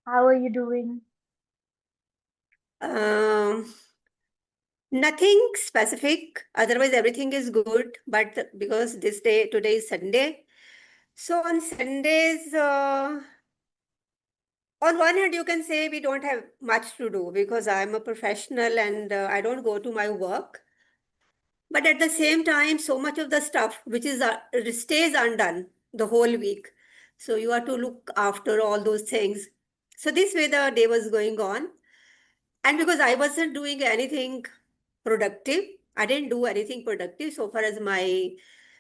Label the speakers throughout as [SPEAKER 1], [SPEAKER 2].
[SPEAKER 1] How are you doing?
[SPEAKER 2] Um, Nothing specific. Otherwise, everything is good. But because today is Sunday, so on Sundays, on one hand, you can say we don't have much to do because I'm a professional and I don't go to my work. But at the same time, so much of the stuff which is stays undone the whole week. So you have to look after all those things. So this way the day was going on. And because I wasn't doing anything productive, I didn't do anything productive so far as my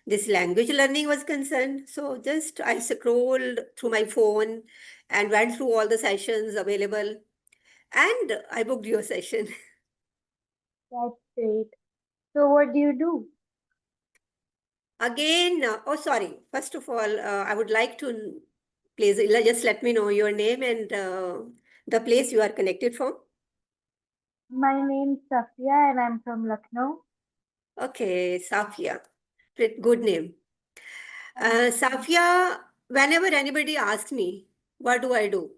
[SPEAKER 2] this language learning was concerned. So just I scrolled through my phone and went through all the sessions available and I booked your session.
[SPEAKER 1] That's great. So, what do you do?
[SPEAKER 2] Again, oh sorry. First of all, I would like to please just let me know your name and the place you are connected from.
[SPEAKER 1] My name's Safia and I'm from Lucknow.
[SPEAKER 2] Okay, Safia. Good name.
[SPEAKER 1] Thank you.
[SPEAKER 2] Safia, whenever anybody asks me, what do I do?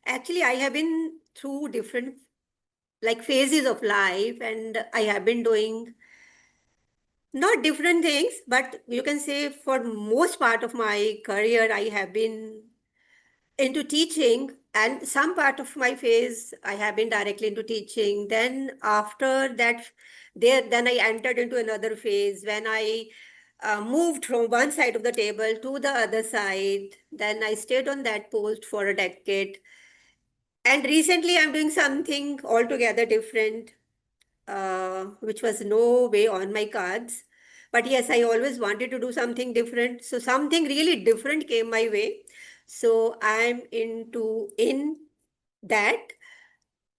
[SPEAKER 2] Actually, I have been through different like phases of life and I have been doing not different things, but you can say for most part of my career, I have been into teaching and some part of my phase I have been directly into teaching. Then after that, then I entered into another phase when I moved from one side of the table to the other side. Then I stayed on that post for a decade. And recently I'm doing something altogether different, which was no way on my cards. But yes, I always wanted to do something different. So something really different came my way. So I'm in that.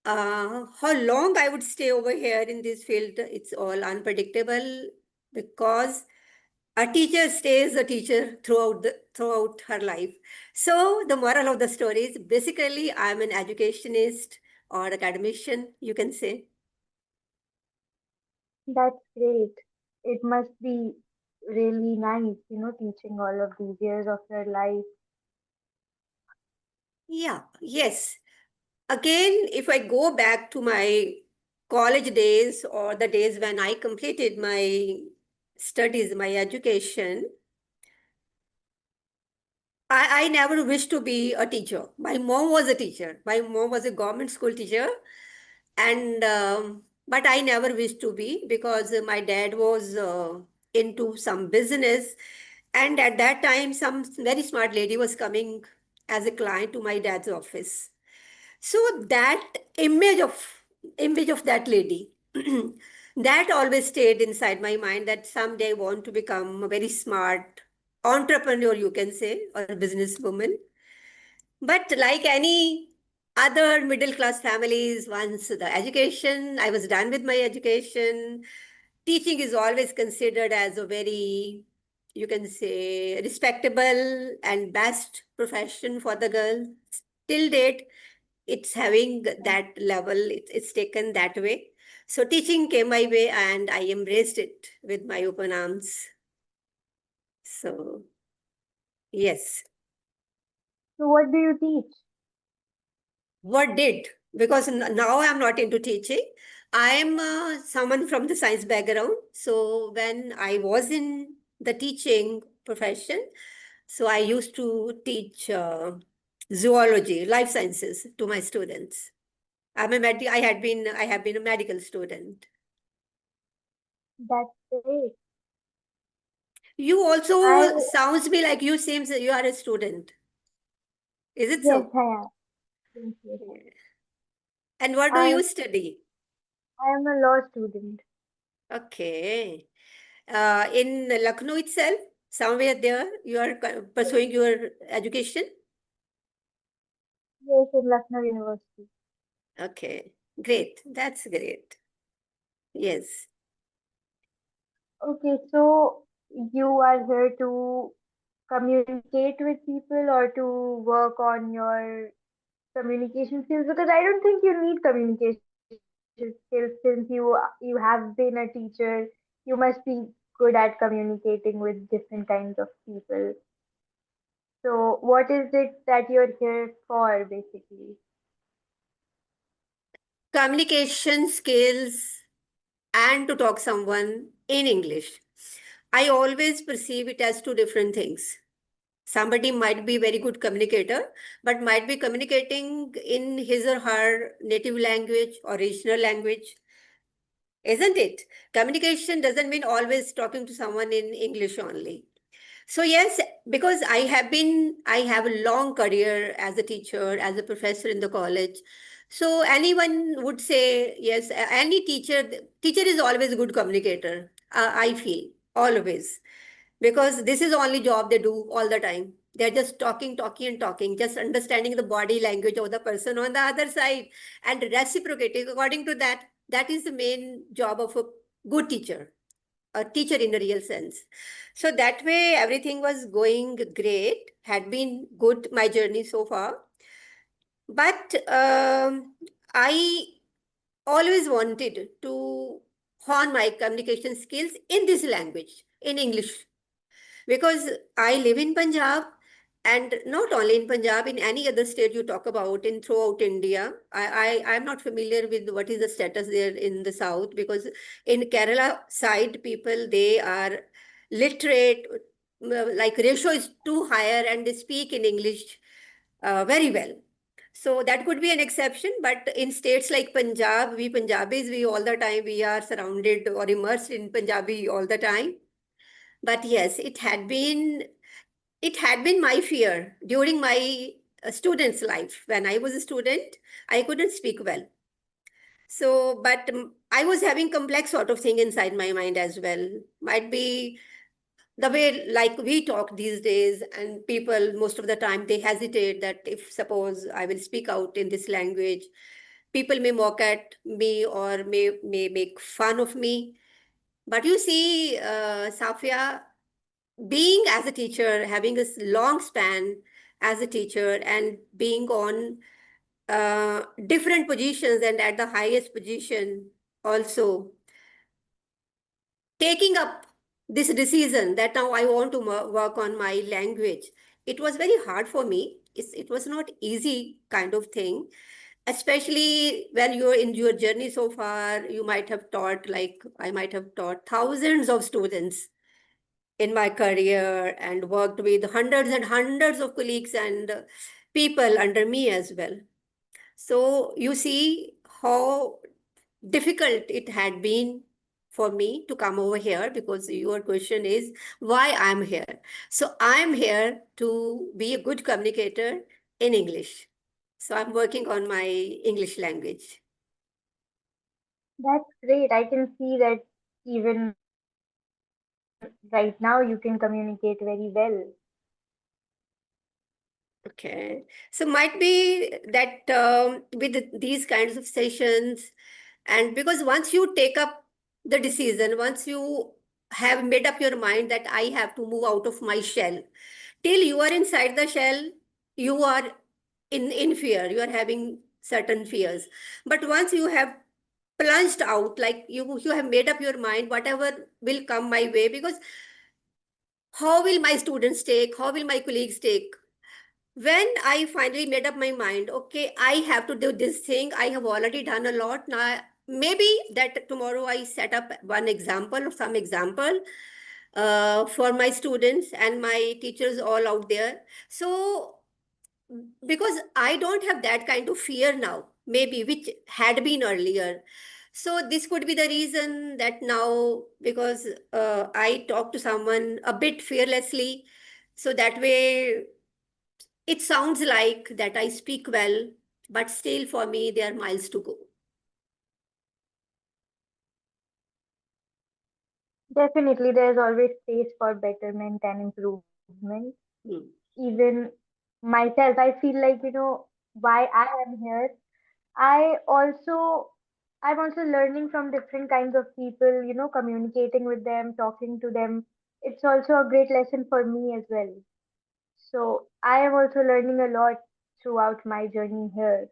[SPEAKER 2] How long I would stay over here in this field, it's all unpredictable because a teacher stays a teacher throughout her life. So the moral of the story is basically I'm an educationist or academician, you can say.
[SPEAKER 1] That's great. It must be really nice, teaching all of these years of your life.
[SPEAKER 2] Yeah, yes. Again, if I go back to my college days or the days when I completed my studies, my education, I never wished to be a teacher. My mom was a teacher. My mom was a government school teacher, and but I never wished to be because my dad was into some business, and at that time, some very smart lady was coming as a client to my dad's office. So that image of image of that lady, that always stayed inside my mind that someday I want to become a very smart entrepreneur, you can say, or a businesswoman. But like any other middle class families, once the education, I was done with my education. Teaching is always considered as a very, you can say, respectable and best profession for the girl. Till date, it's having that level, it's taken that way. So teaching came my way and I embraced it with my open arms. So, yes.
[SPEAKER 1] So, what do you teach?
[SPEAKER 2] What did? Because now I'm not into teaching. I'm someone from the science background. So when I was in the teaching profession, so I used to teach zoology, life sciences to my students. I have been a medical student.
[SPEAKER 1] That's great.
[SPEAKER 2] You
[SPEAKER 1] I,
[SPEAKER 2] also sounds me like you seems that you are a student. Is it
[SPEAKER 1] yes,
[SPEAKER 2] so?
[SPEAKER 1] I am. Yes, yes.
[SPEAKER 2] Yeah. And what do
[SPEAKER 1] I,
[SPEAKER 2] you study?
[SPEAKER 1] I am a law student.
[SPEAKER 2] Okay. In Lucknow itself, somewhere there, you are pursuing your education.
[SPEAKER 1] Yes, in Lucknow University.
[SPEAKER 2] Okay, great. That's great. Yes.
[SPEAKER 1] Okay, so you are here to communicate with people or to work on your communication skills, because I don't think you need communication skills since you have been a teacher. You must be good at communicating with different kinds of people. So, what is it that you're here for, basically?
[SPEAKER 2] Communication skills and to talk someone in English. I always perceive it as two different things. Somebody might be very good communicator, but might be communicating in his or her native language or regional language, isn't it? Communication doesn't mean always talking to someone in English only. So yes, because I have a long career as a teacher, as a professor in the college. So anyone would say, yes, any teacher is always a good communicator. I feel always, because this is the only job they do all the time. They're just talking, talking, and talking, just understanding the body language of the person on the other side and reciprocating according to that. That is the main job of good teacher, a teacher in a real sense. So that way, everything was going great, had been good, my journey so far. But I always wanted to hone my communication skills in this language, in English, because I live in Punjab, and not only in Punjab, in any other state you talk about in throughout India. I'm not familiar with what is the status there in the south, because in Kerala side people, they are literate, like ratio is too higher, and they speak in English very well. So that could be an exception, but in states like Punjab, we Punjabis, we all the time, we are surrounded or immersed in Punjabi all the time. But yes, it had been my fear during my student's life. When I was a student, I couldn't speak well. So, but I was having complex sort of thing inside my mind as well. Might be the way like we talk these days, and people most of the time they hesitate that if suppose I will speak out in this language, people may mock at me or may make fun of me. But you see, Safia, being as a teacher, having a long span as a teacher, and being on different positions and at the highest position also, taking up this decision that now I want to work on my language, it was very hard for me. It was not easy kind of thing, especially when you're in your journey so far. You might have taught, like I might have taught thousands of students in my career and worked with hundreds and hundreds of colleagues and people under me as well. So you see how difficult it had been for me to come over here, because your question is why I'm here. So I'm here to be a good communicator in English. So I'm working on my English language.
[SPEAKER 1] That's great. I can see that even right now you can communicate very well.
[SPEAKER 2] Okay. So might be that with these kinds of sessions, and because once you take up the decision, once you have made up your mind that I have to move out of my shell, till you are inside the shell, you are in fear, you are having certain fears. But once you have plunged out, like you have made up your mind, whatever will come my way, because how will my students take, how will my colleagues take, when I finally made up my mind, okay, I have to do this thing. I have already done a lot. Now, maybe that tomorrow I set up one example or some example for my students and my teachers all out there. So, because I don't have that kind of fear now, maybe which had been earlier. So, this could be the reason that now, because I talk to someone a bit fearlessly, so that way it sounds like that I speak well, but still for me, there are miles to go.
[SPEAKER 1] Definitely, there's always space for betterment and improvement.
[SPEAKER 2] Hmm.
[SPEAKER 1] Even myself, I feel like, why I am here. I also, I'm also learning from different kinds of people, communicating with them, talking to them. It's also a great lesson for me as well. So I am also learning a lot throughout my journey here.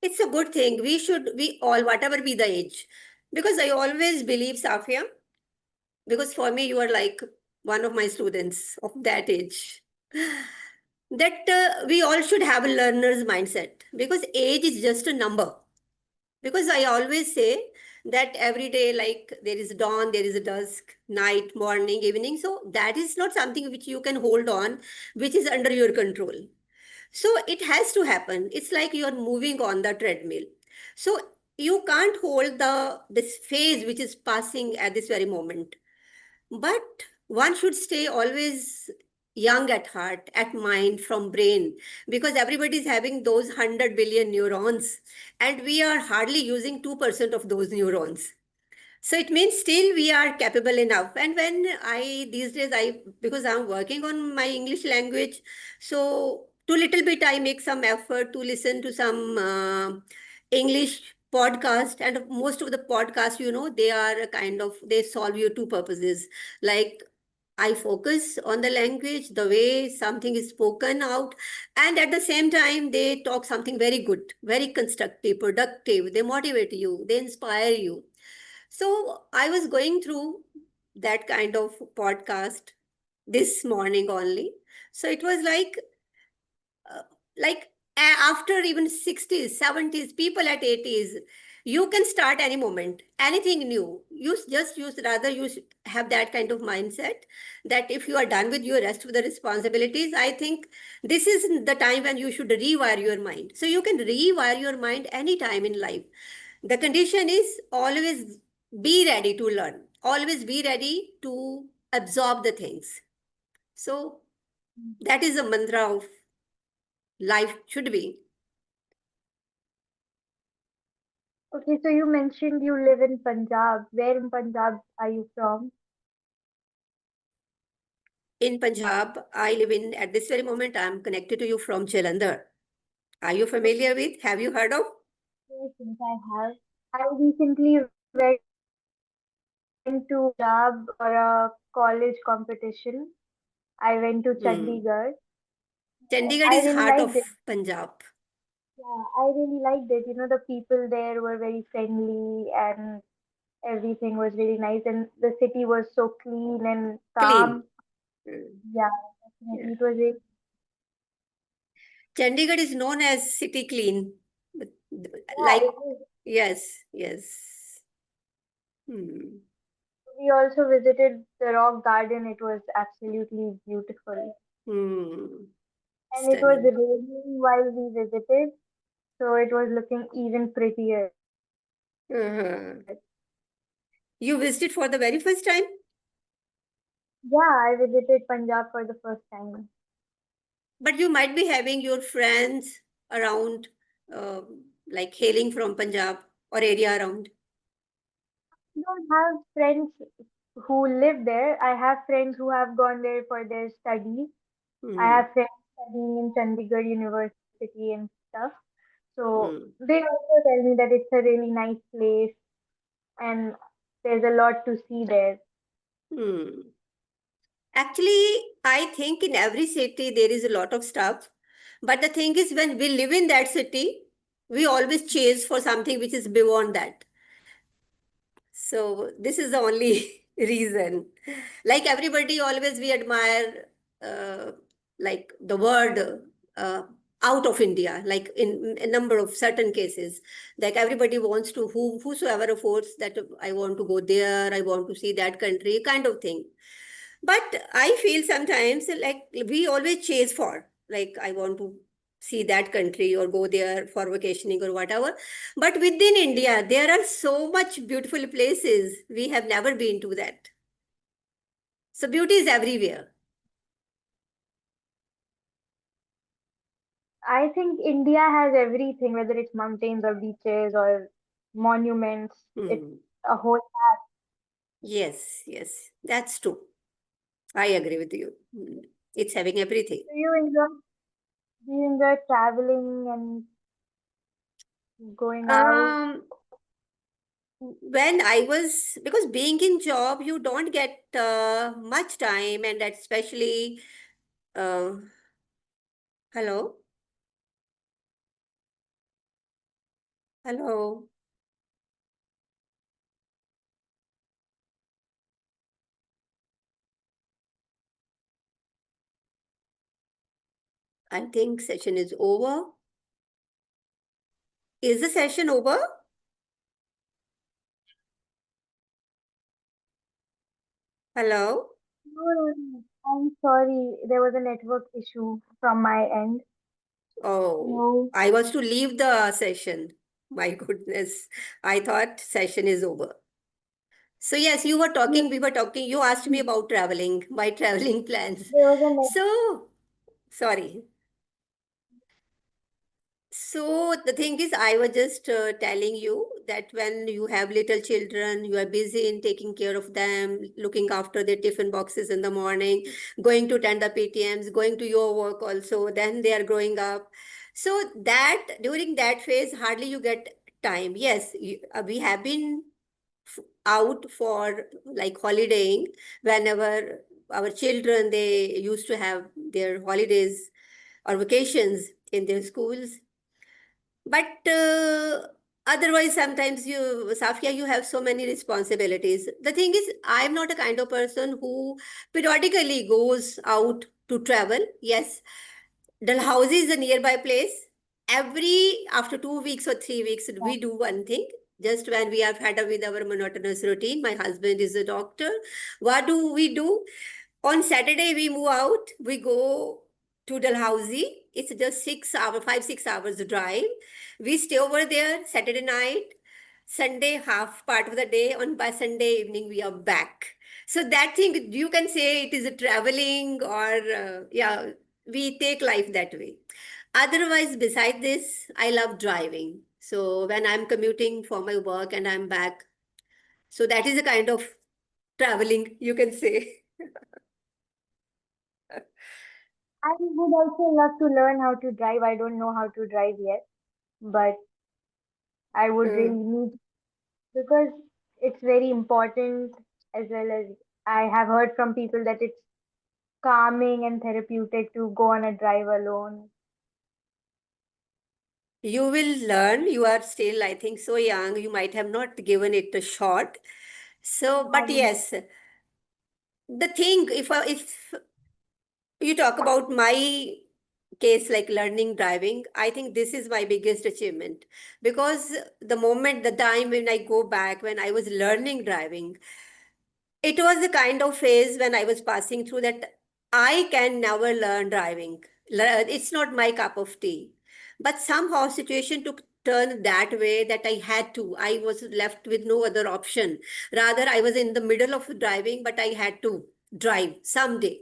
[SPEAKER 2] It's a good thing. We all, whatever be the age, because I always believe, Safia, because for me, you are like one of my students of that age, that we all should have a learner's mindset because age is just a number. Because I always say that every day, like there is dawn, there is a dusk, night, morning, evening. So that is not something which you can hold on, which is under your control. So it has to happen. It's like you're moving on the treadmill. So you can't hold the this phase which is passing at this very moment. But one should stay always young at heart, at mind, from brain, because everybody is having those 100 billion neurons, and we are hardly using 2% of those neurons. So it means still we are capable enough. And when I these days I because I'm working on my English language, so to little bit I make some effort to listen to some English podcast, and most of the podcasts, they are a kind of they solve your two purposes. Like I focus on the language, the way something is spoken out, and at the same time they talk something very good, very constructive, productive. They motivate you, they inspire you. So I was going through that kind of podcast this morning only. So it was uh, like after even 60s, 70s, people at 80s, you can start any moment, anything new. You have that kind of mindset that if you are done with your rest of the responsibilities, I think this is the time when you should rewire your mind. So you can rewire your mind anytime in life. The condition is always be ready to learn, always be ready to absorb the things. So that is a mantra of life should be.
[SPEAKER 1] Okay, so you mentioned you live in Punjab. Where in Punjab are you from?
[SPEAKER 2] In Punjab, I live in, at this very moment, I'm connected to you from Jalandhar. Are you familiar with? Have you heard of?
[SPEAKER 1] Okay, since I have. I recently went to Punjab for a college competition. I went to
[SPEAKER 2] Hmm.
[SPEAKER 1] Chandigarh.
[SPEAKER 2] Chandigarh
[SPEAKER 1] I
[SPEAKER 2] is
[SPEAKER 1] really
[SPEAKER 2] heart
[SPEAKER 1] liked
[SPEAKER 2] of
[SPEAKER 1] it.
[SPEAKER 2] Punjab.
[SPEAKER 1] Yeah, I really liked it. The people there were very friendly and everything was really nice and the city was so clean and
[SPEAKER 2] Clean.
[SPEAKER 1] calm.
[SPEAKER 2] Hmm.
[SPEAKER 1] Yeah,
[SPEAKER 2] Yeah.
[SPEAKER 1] definitely. It was really,
[SPEAKER 2] Chandigarh is known as city clean. But,
[SPEAKER 1] yeah,
[SPEAKER 2] like,
[SPEAKER 1] it was.
[SPEAKER 2] yes, yes. Hmm.
[SPEAKER 1] We also visited the rock garden. It was absolutely beautiful.
[SPEAKER 2] Hmm.
[SPEAKER 1] And it was
[SPEAKER 2] Stunning.
[SPEAKER 1] raining while we visited, so it was looking even prettier.
[SPEAKER 2] Uh-huh. You visited for the very first time,
[SPEAKER 1] Yeah, I visited Punjab for the first time.
[SPEAKER 2] but you might be having your friends around, like hailing from Punjab or area around.
[SPEAKER 1] I don't have friends who live there. I have friends who have gone there for their studies. I
[SPEAKER 2] Hmm.
[SPEAKER 1] have friends studying in Chandigarh University and stuff. So
[SPEAKER 2] Hmm.
[SPEAKER 1] they also tell me that it's a really nice place and there's a lot to see there.
[SPEAKER 2] Hmm. Actually, I think in every city there is a lot of stuff. But the thing is, when we live in that city, we always chase for something which is beyond that. So this is the only reason. Like everybody, always we admire, like the word uh, out of India. Like in a number of certain cases, like everybody wants to whosoever affords that I want to go there, I want to see that country, kind of thing. But I feel sometimes like we always chase for, like, I want to see that country or go there for vacationing or whatever. But within India, there are so much beautiful places. We have never been to that. So beauty is everywhere.
[SPEAKER 1] I think India has everything, whether it's mountains or beaches or monuments. It's
[SPEAKER 2] Hmm.
[SPEAKER 1] a whole.
[SPEAKER 2] Yes, yes, that's true. I agree with you. Hmm. It's having everything.
[SPEAKER 1] Do you enjoy traveling and going out?
[SPEAKER 2] Um, when I was, because being in job, you don't get much time, and that especially, uh, hello, hello. I think session is over. Is the session over? Hello?
[SPEAKER 1] No, no, no. I'm sorry. There was a network issue from my end.
[SPEAKER 2] Oh,
[SPEAKER 1] No.
[SPEAKER 2] I was to leave the session. My goodness. I thought session is over. So yes,
[SPEAKER 1] No,
[SPEAKER 2] we were talking, you asked me about traveling, my traveling plans.
[SPEAKER 1] there was a net.
[SPEAKER 2] So, sorry. So the thing is, I was just telling you that when you have little children, you are busy in taking care of them, looking after their tiffin boxes in the morning, going to attend the PTMs, going to your work also, then they are growing up. So that during that phase, hardly you get time. Yes, we have been out for like holidaying whenever our children, they used to have their holidays or vacations in their schools, but otherwise, sometimes you, Safia, you have so many responsibilities. The thing is, I'm not a kind of person who periodically goes out to travel. Yes, Dalhousie is a nearby place. Every after 2 weeks or 3 weeks, we do one thing. Just when we are fed up with our monotonous routine, my husband is a doctor. What do we do? On Saturday, we move out. We go to Dalhousie. It's just 6 hour, 5, 6 hours drive. We stay over there Saturday night, Sunday half part of the day. On by Sunday evening, we are back. So that thing you can say it is a traveling or yeah, we take life that way. Otherwise, beside this, I love driving. So when I'm commuting for my work and I'm back, so that is a kind of traveling you can say.
[SPEAKER 1] I would also love to learn how to drive. I don't know how to drive yet, but I would really need because it's very important as well as I have heard from people that it's calming and therapeutic to go on a drive alone.
[SPEAKER 2] You will learn. You are still, I think, so young. You might have not given it a shot. So,
[SPEAKER 1] I
[SPEAKER 2] but
[SPEAKER 1] haven't.
[SPEAKER 2] yes, the thing, if you talk about my case, like learning driving, I think this is my biggest achievement because the moment, the time when I go back, when I was learning driving, it was the kind of phase when I was passing through that I can never learn driving. It's not my cup of tea. But somehow situation took turn that way that I had to. I was left with no other option. Rather, I was in the middle of driving, but I had to drive someday.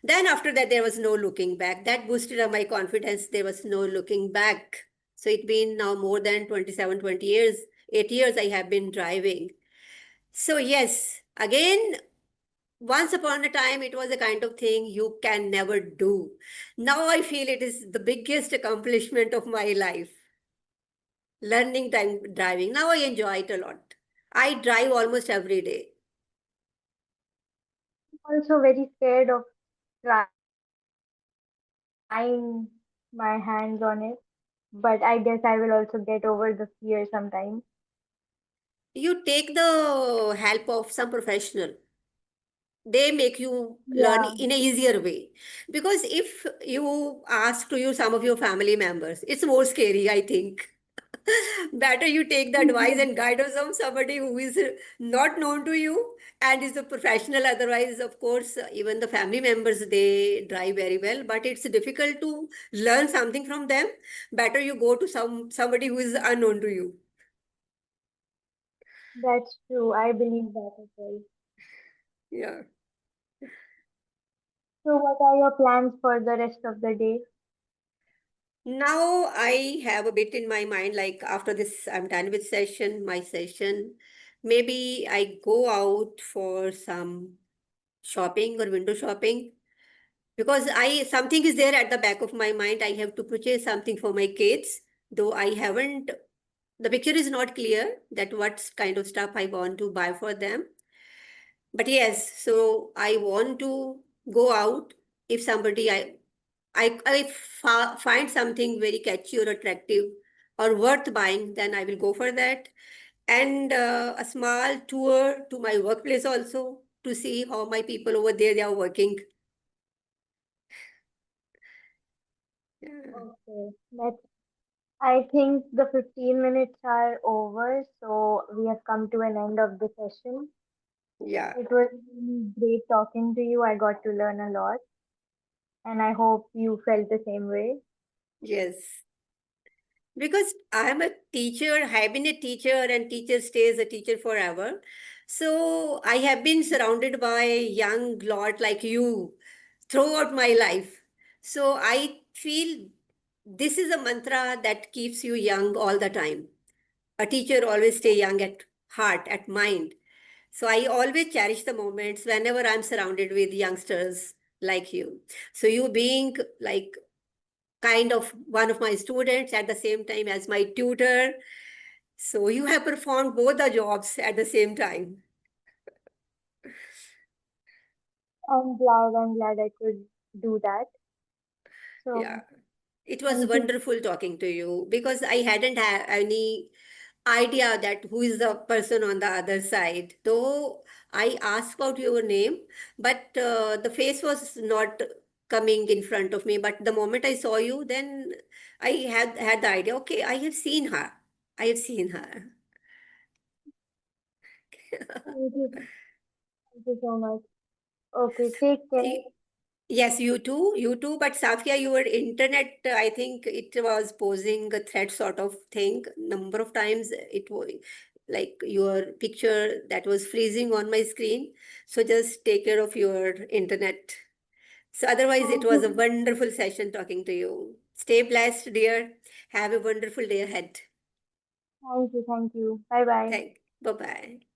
[SPEAKER 2] Then after that, there was no looking back. That boosted up my confidence. There was no looking back. So it's been now more than 27, 20 years, 8 years I have been driving. So yes, again, once upon a time, it was a kind of thing you can never do. Now I feel it is the biggest accomplishment of my life, learning time driving. Now I enjoy it a lot. I drive almost every day.
[SPEAKER 1] I'm also very scared of trying my hands on it, but I guess I will also get over the fear sometime.
[SPEAKER 2] You take the help of some professional. They make you learn
[SPEAKER 1] Yeah,
[SPEAKER 2] in a easier way. Because if you ask to you some of your family members, it's more scary, I think. Better you take the advice and guidance of somebody who is not known to you and is a professional. Otherwise, of course, even the family members, they drive very well, but it's difficult to learn something from them. Better you go to somebody who is unknown to you.
[SPEAKER 1] that's true. I believe that as well.
[SPEAKER 2] Yeah.
[SPEAKER 1] So, what are your plans for the rest of the day?
[SPEAKER 2] Now I have a bit in my mind, like after this, I'm done with my session. Maybe I go out for some shopping or window shopping because I something is there at the back of my mind. I have to purchase something for my kids, though I haven't. The picture is not clear that what kind of stuff I want to buy for them. But yes, so I want to go out. If somebody I find something very catchy or attractive or worth buying, then I will go for that. And a small tour to my workplace also to see how my people over there they are working. Yeah.
[SPEAKER 1] Okay, let's. I think the 15 minutes are over, so we have come to an end of the session.
[SPEAKER 2] Yeah.
[SPEAKER 1] It was really great talking to you. I got to learn a lot, and I hope you felt the same way.
[SPEAKER 2] Yes. Because I'm a teacher, have been a teacher, and teacher stays a teacher forever. So I have been surrounded by young lot like you throughout my life. So I feel this is a mantra that keeps you young all the time. A teacher always stay young at heart, at mind. So I always cherish the moments whenever I'm surrounded with youngsters like you. So you being like kind of one of my students at the same time as my tutor. So you have performed both the jobs at the same time.
[SPEAKER 1] I'm glad I could do that.
[SPEAKER 2] Yeah.
[SPEAKER 1] So
[SPEAKER 2] It was
[SPEAKER 1] thank you.
[SPEAKER 2] wonderful talking to you because I hadn't had any idea that who is the person on the other side. Though I asked about your name, but the face was not coming in front of me. But the moment I saw you, then I had the idea. Okay, I have seen her. I have seen her.
[SPEAKER 1] Thank you. Thank you so much. Okay, take care.
[SPEAKER 2] Yes, you too, you too. But Safia, your internet, I think it was posing a threat sort of thing. Number of times it was like your picture that was freezing on my screen. So just take care of your internet. So otherwise, it
[SPEAKER 1] Thank
[SPEAKER 2] was a
[SPEAKER 1] you.
[SPEAKER 2] wonderful session talking to you. Stay blessed, dear. Have a wonderful day ahead.
[SPEAKER 1] Thank you. Thank you. Bye bye.
[SPEAKER 2] Thank. Bye bye.